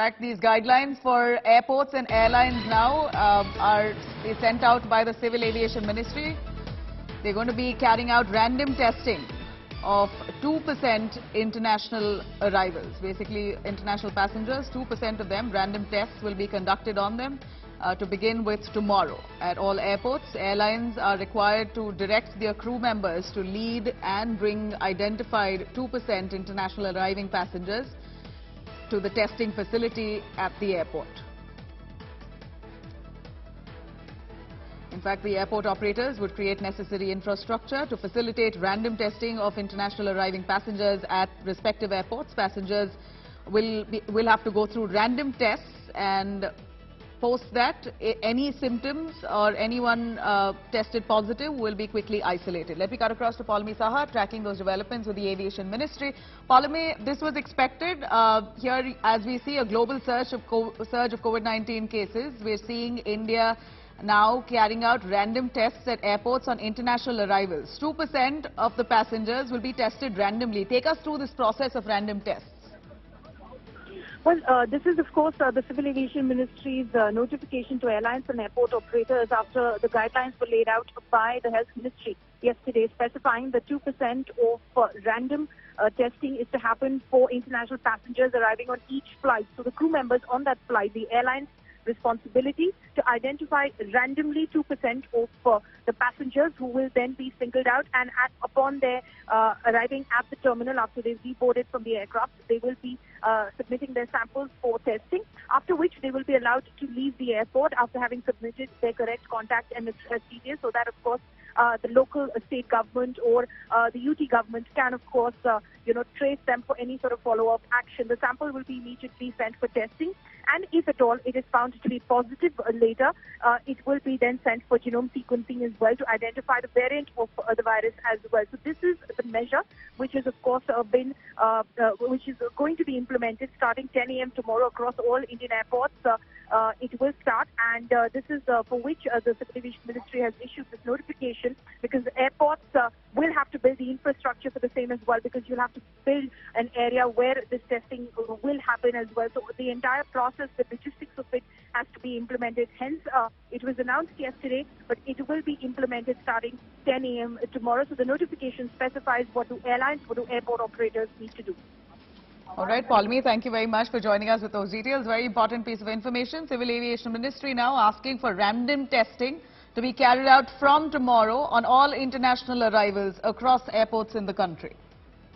fact, these guidelines for airports and airlines now are sent out by the Civil Aviation Ministry. They're going to be carrying out random testing of 2% international arrivals. Basically, international passengers, 2% of them, random tests will be conducted on them to begin with tomorrow. At all airports, airlines are required to direct their crew members to lead and bring identified 2% international arriving passengers to the testing facility at the airport. In fact, the airport operators would create necessary infrastructure to facilitate random testing of international arriving passengers at respective airports. Passengers will have to go through random tests, and post that, any symptoms or anyone tested positive will be quickly isolated. Let me cut across to Paulami Saha, tracking those developments with the Aviation Ministry. Paulami, this was expected. Here, as we see a global surge of COVID-19 cases, we're seeing India now carrying out random tests at airports on international arrivals. 2% of the passengers will be tested randomly. Take us through this process of random tests. Well, this is, of course, the Civil Aviation Ministry's notification to airlines and airport operators after the guidelines were laid out by the Health Ministry yesterday, specifying that 2% of random testing is to happen for international passengers arriving on each flight. So the crew members on that flight, the airline's responsibility to identify randomly 2% of the passengers who will then be singled out, and upon their arriving at the terminal after they've deboarded from the aircraft, they will be submitting their samples for testing, after which they will be allowed to leave the airport after having submitted their correct contact and address details, so that, of course, the local state government or the UT government can, of course, trace them for any sort of follow-up action. The sample will be immediately sent for testing, and if at all it is found to be positive later, it will be then sent for genome sequencing as well to identify the variant of the virus as well. So this is the measure which is, of course, which is going to be implemented starting 10 a.m. tomorrow across all Indian airports. It will start, and this is for which the Civil Aviation Ministry has issued this notification, because airports will have to build the infrastructure for the same as well, because you'll have to build an area where this testing will happen as well. So the entire process, the logistics of it has to be implemented. Hence, it was announced yesterday, but it will be implemented starting 10 a.m. tomorrow. So the notification specifies what do airlines, what do airport operators need to do. All right, Paulami, thank you very much for joining us with those details. Very important piece of information. Civil Aviation Ministry now asking for random testing to be carried out from tomorrow on all international arrivals across airports in the country.